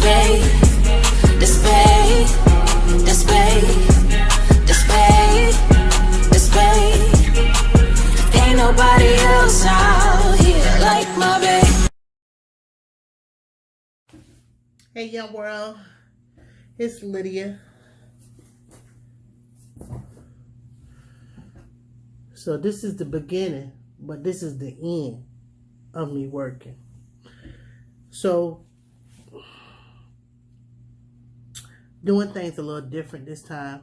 bed, this bed, this bed, this bed, this bed. Ain't nobody else out here like my bed. Hey young world, it's Lydia. So this is the beginning, but this is the end of me working. So doing things a little different this time.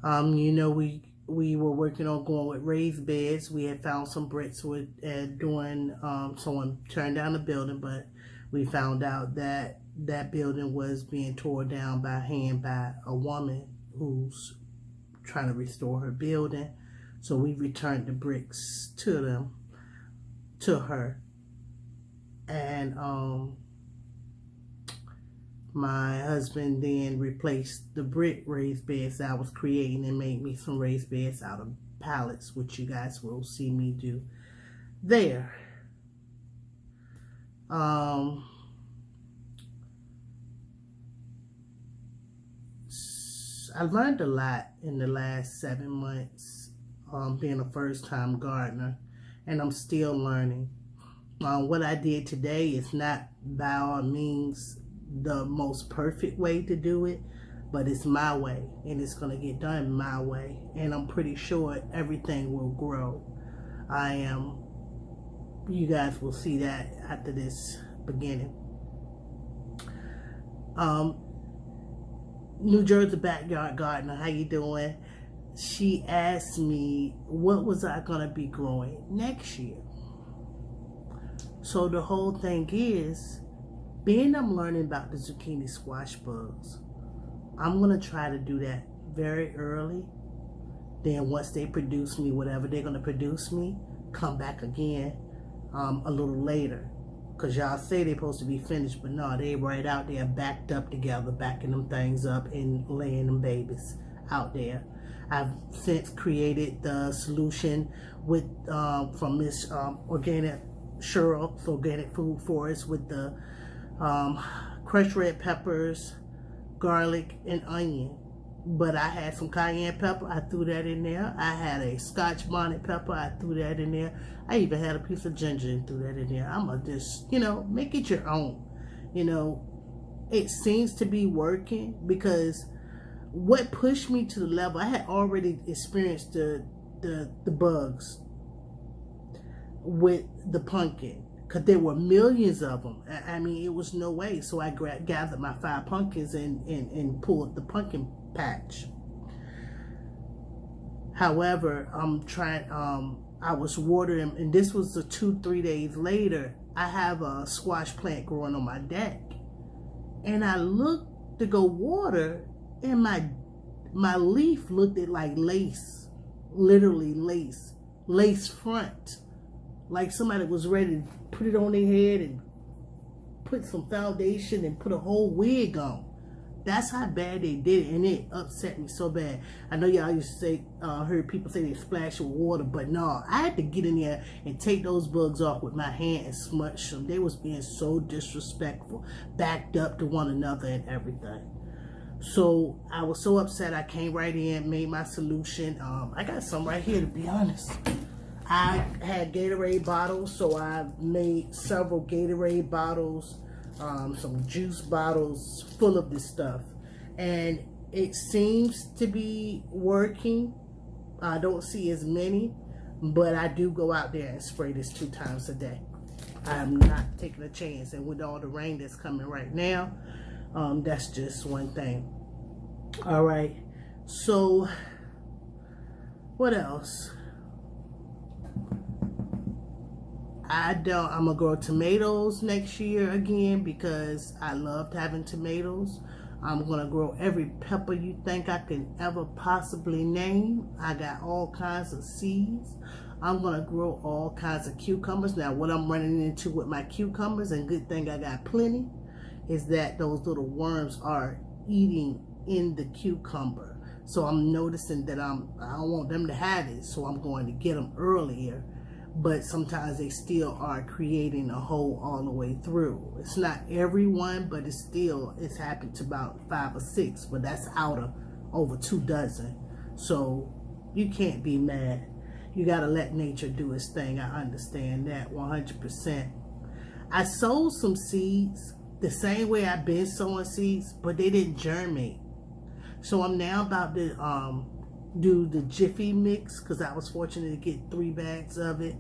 We were working on going with raised beds. We had found some bricks with doing someone turned down the building, but we found out that that building was being torn down by hand by a woman who's trying to restore her building. So we returned the bricks to her. And my husband then replaced the brick raised beds that I was creating and made me some raised beds out of pallets, which you guys will see me do there. I learned a lot in the last 7 months being a first-time gardener, and I'm still learning. What I did today is not by all means the most perfect way to do it, but it's my way, and it's going to get done my way, and I'm pretty sure everything will grow. You guys will see that after this beginning. New Jersey Backyard Gardener, how you doing? She asked me what was I going to be growing next year. So the whole thing is, being I'm learning about the zucchini squash bugs, I'm going to try to do that very early. Then once they produce me whatever they're going to produce me, come back again a little later. Because y'all say they're supposed to be finished, but no, they right out there backed up together, backing them things up and laying them babies out there. I've since created the solution with from Miss Organic Cheryl's Organic Food Forest with the crushed red peppers, garlic, and onion. But I had some cayenne pepper, I threw that in there. I had a Scotch bonnet pepper, I threw that in there. I even had a piece of ginger and threw that in there. I'm gonna just, make it your own. It seems to be working because what pushed me to the level, I had already experienced the bugs with the pumpkin. Because there were millions of them. I mean, it was no way. So I gathered my 5 pumpkins and pulled the pumpkin patch. However, I was watering, and this was 2-3 days later. I have a squash plant growing on my deck. And I looked to go water, and my leaf looked like lace. Literally lace. Lace front. Like somebody was ready to put it on their head and put some foundation and put a whole wig on. That's how bad they did it, and it upset me so bad. I know y'all used to say, heard people say they splash with water, but no, I had to get in there and take those bugs off with my hand and smudge them. They was being so disrespectful, backed up to one another and everything. So I was so upset. I came right in, made my solution. I got some right here, to be honest. I had Gatorade bottles, so I made several Gatorade bottles, some juice bottles full of this stuff. And it seems to be working. I don't see as many, but I do go out there and spray this 2 times a day. I'm not taking a chance. And with all the rain that's coming right now, that's just one thing. All right. So, what else? I'm gonna grow tomatoes next year again because I loved having tomatoes. I'm gonna grow every pepper you think I can ever possibly name. I got all kinds of seeds. I'm gonna grow all kinds of cucumbers. Now what I'm running into with my cucumbers, and good thing I got plenty, is that those little worms are eating in the cucumber. So I'm noticing that I don't want them to have it, so I'm going to get them earlier. but sometimes they still are creating a hole all the way through. It's not everyone, but it's happened to about 5 or 6, but that's out of over 2 dozen. So you can't be mad. You got to let nature do its thing. I understand that 100%. I sowed some seeds the same way I've been sowing seeds, but they didn't germinate. So I'm now about to do the Jiffy mix, because I was fortunate to get 3 bags of it,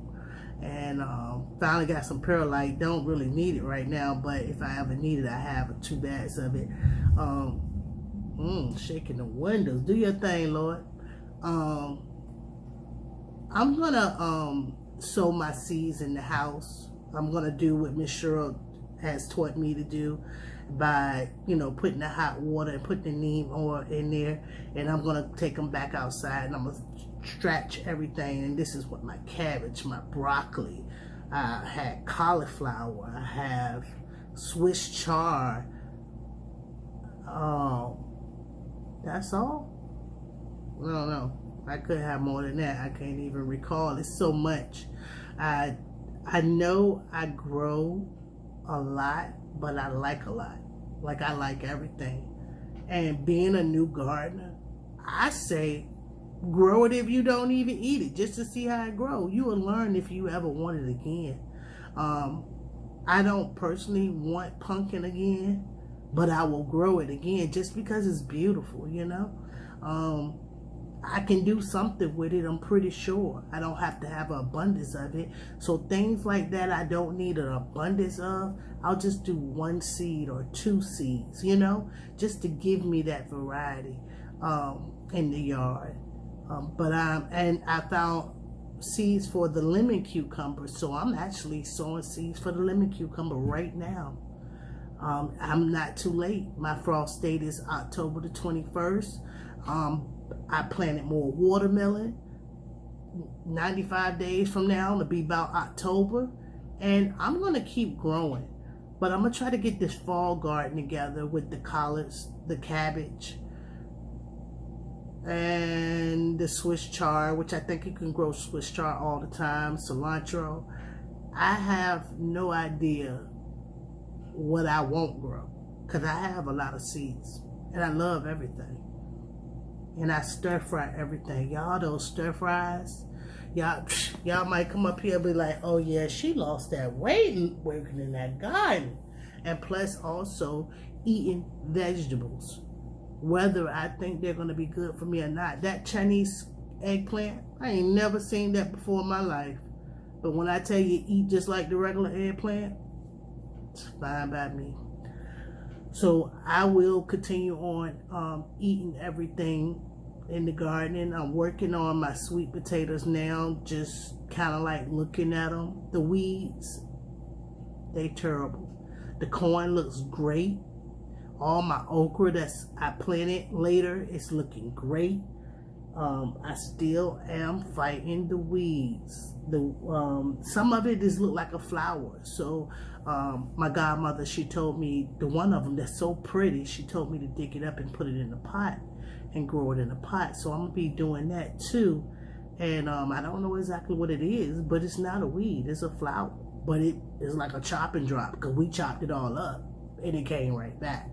and finally got some perlite. Don't really need it right now, but if I ever need it, I have 2 bags of it. Shaking the windows. Do your thing, Lord. I'm gonna sow my seeds in the house. I'm gonna do what Miss Cheryl has taught me to do by, putting the hot water and putting the neem oil in there, and I'm gonna take them back outside and I'm gonna stretch everything. And this is what my cabbage, my broccoli, I had cauliflower, I have Swiss chard. That's all. I don't know. I could have more than that. I can't even recall. It's so much. I know I grow a lot, but I like a lot. Like, I like everything. And being a new gardener, I say grow it if you don't even eat it, just to see how it grows. You will learn if you ever want it again. I don't personally want pumpkin again, but I will grow it again just because it's beautiful, I can do something with it, I'm pretty sure. I don't have to have an abundance of it. So things like that I don't need an abundance of, I'll just do 1 seed or 2 seeds, just to give me that variety in the yard. And I found seeds for the lemon cucumber, so I'm actually sowing seeds for the lemon cucumber right now. I'm not too late. My frost date is October the 21st. I planted more watermelon. 95 days from now, it'll be about October. And I'm going to keep growing. But I'm going to try to get this fall garden together with the collards, the cabbage, and the Swiss chard, which I think you can grow Swiss chard all the time, cilantro. I have no idea what I won't grow, because I have a lot of seeds. And I love everything. And I stir fry everything. Y'all, those stir fries, y'all might come up here and be like, oh yeah, she lost that weight working in that garden. And plus also eating vegetables, whether I think they're going to be good for me or not. That Chinese eggplant, I ain't never seen that before in my life. But when I tell you eat just like the regular eggplant, it's fine by me. So I will continue on eating everything in the garden. I'm working on my sweet potatoes now, just kind of like looking at them. The weeds, they terrible. The corn looks great. All my okra that's I planted later, it's looking great. I still am fighting the weeds. Some of it look like a flower. So my godmother, she told me, the one of them that's so pretty, she told me to dig it up and put it in a pot and grow it in a pot. So I'm gonna be doing that too. And I don't know exactly what it is, but it's not a weed, it's a flower. But it is like a chop and drop, because we chopped it all up and it came right back.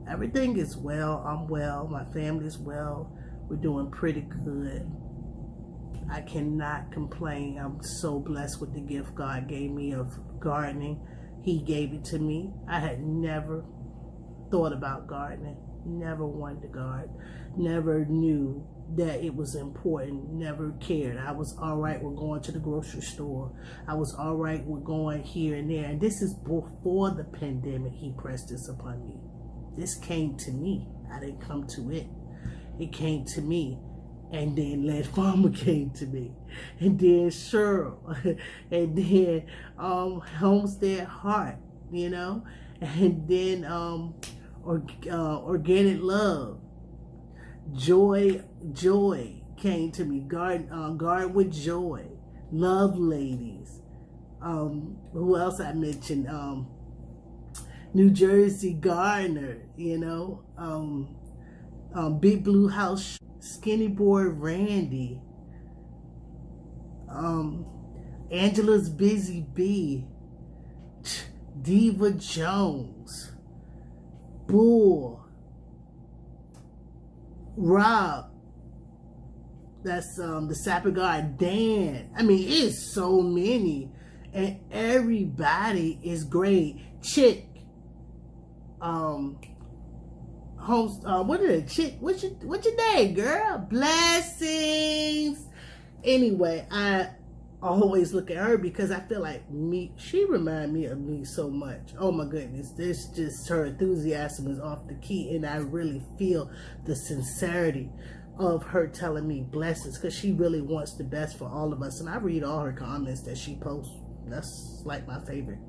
Everything is well. I'm well. My family is well. We're doing pretty good. I cannot complain. I'm so blessed with the gift God gave me of gardening. He gave it to me. I had never thought about gardening. Never wanted to garden. Never knew that it was important. Never cared. I was all right with going to the grocery store. I was all right with going here and there. And this is before the pandemic. He pressed this upon me. This came to me. I didn't come to it. It came to me. And then Led Farmer came to me. And then Cheryl. And then Homestead Heart, And then Organic Love. Joy came to me. Garden with Joy. Love Ladies. Who else I mentioned? New Jersey Gardener, Big Blue House, Skinny Boy Randy, Angela's Busy Bee, Diva Jones, Bull, Rob, that's the Sapper God, Dan. I mean, it's so many, and everybody is great. Chick, what is it? Chick, what's your name, girl? Blessings. Anyway, I always look at her because I feel like she reminds me of me so much. Oh my goodness, this just, her enthusiasm is off the key, and I really feel the sincerity of her telling me blessings, because she really wants the best for all of us. And I read all her comments that she posts. That's like my favorite.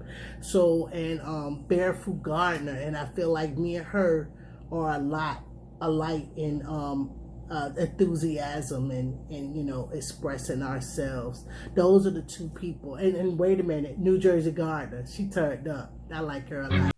So, and Barefoot Gardner, and I feel like me and her are a lot alike in enthusiasm and you know, expressing ourselves. Those are the two people. And wait a minute, New Jersey Gardner, she turned up. I like her a lot.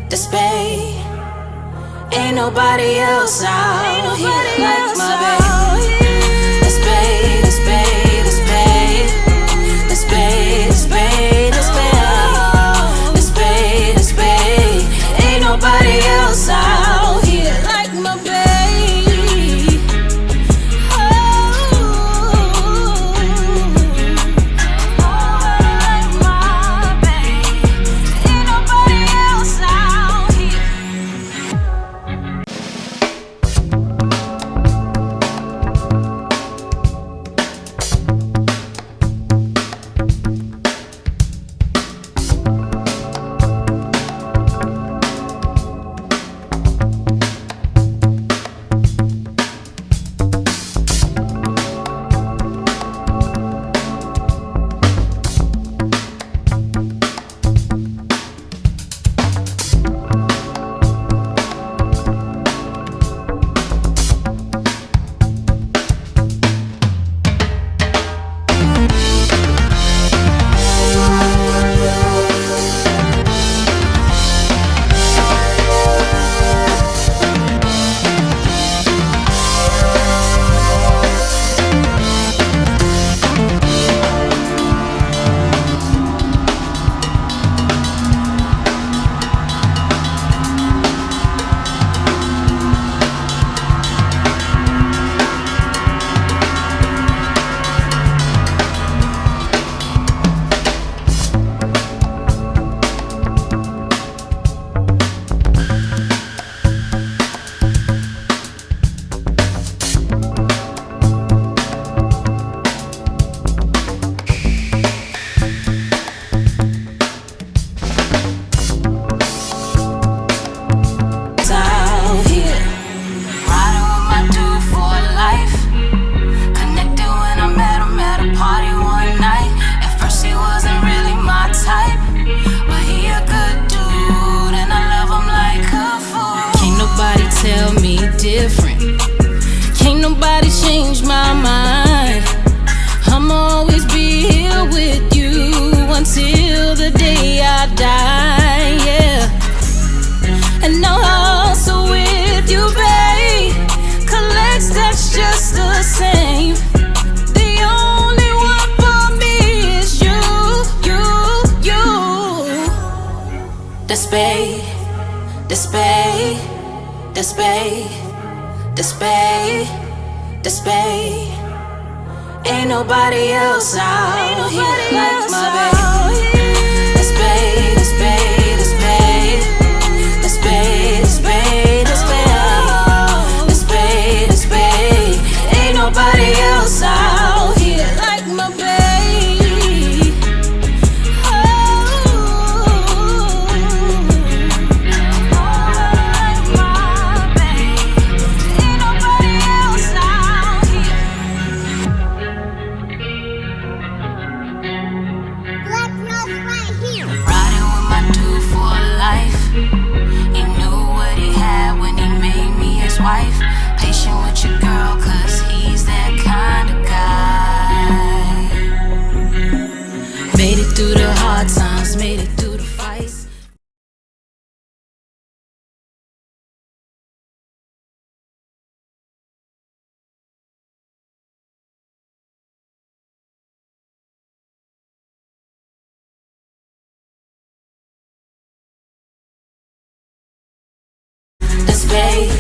This babe, ain't nobody else out here like my babe. This babe, this babe, this babe, this babe, this babe, this babe, this babe, this babe, ain't nobody else out here like my babe. the spade, the spade, the spade, the spade, the spade. Ain't nobody else out here like my babe. The spade, the spade, the spade, the spade, the spade, the spade, the spade, the spade. Ain't nobody else out here like my babe. Wife, patient with your girl, cause he's that kind of guy. Made it through the hard times, made it through the fights. The spade,